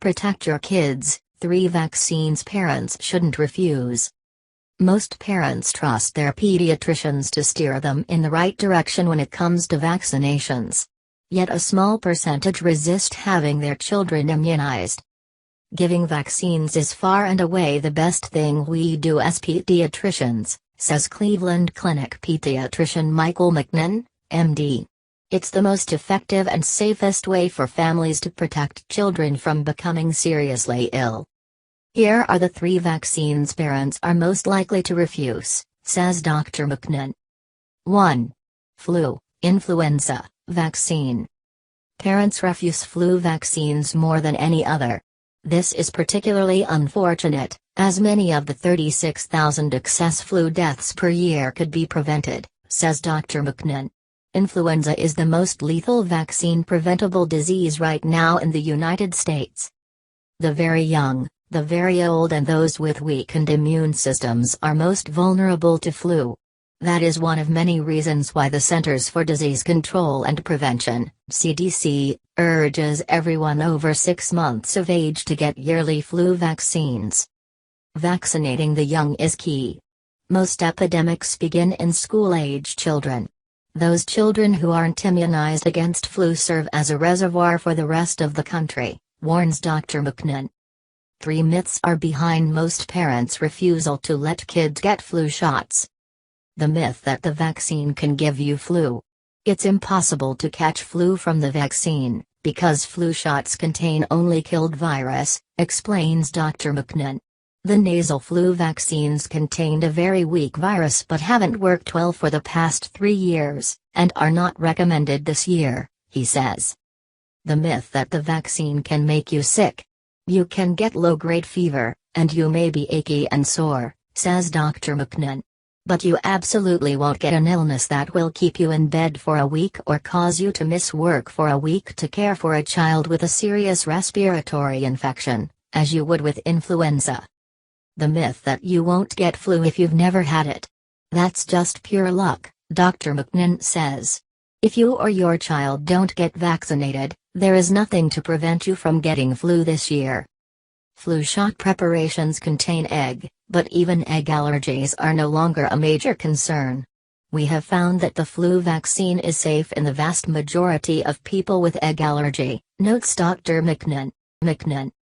Protect your kids, 3 vaccines parents shouldn't refuse. Most parents trust their pediatricians to steer them in the right direction when it comes to vaccinations. Yet a small percentage resist having their children immunized. Giving vaccines is far and away the best thing we do as pediatricians, says Cleveland Clinic pediatrician Michael McNenn, MD. It's the most effective and safest way for families to protect children from becoming seriously ill. Here are the 3 vaccines parents are most likely to refuse, says Dr. McNenn. 1. Flu, influenza, vaccine. Parents refuse flu vaccines more than any other. This is particularly unfortunate, as many of the 36,000 excess flu deaths per year could be prevented, says Dr. McNenn. Influenza is the most lethal vaccine-preventable disease right now in the United States. The very young, the very old and those with weakened immune systems are most vulnerable to flu. That is one of many reasons why the Centers for Disease Control and Prevention, CDC, urges everyone over 6 months of age to get yearly flu vaccines. Vaccinating the young is key. Most epidemics begin in school-age children. Those children who aren't immunized against flu serve as a reservoir for the rest of the country, warns Dr. McNenn. 3 myths are behind most parents' refusal to let kids get flu shots. The myth that the vaccine can give you flu. It's impossible to catch flu from the vaccine, because flu shots contain only killed virus, explains Dr. McNenn. The nasal flu vaccines contained a very weak virus but haven't worked well for the past 3 years, and are not recommended this year, he says. The myth that the vaccine can make you sick. You can get low-grade fever, and you may be achy and sore, says Dr. McNenn. But you absolutely won't get an illness that will keep you in bed for a week or cause you to miss work for a week to care for a child with a serious respiratory infection, as you would with influenza. The myth that you won't get flu if you've never had it. That's just pure luck, Dr. McNenn says. If you or your child don't get vaccinated, there is nothing to prevent you from getting flu this year. Flu shot preparations contain egg, but even egg allergies are no longer a major concern. We have found that the flu vaccine is safe in the vast majority of people with egg allergy, notes Dr. McNenn.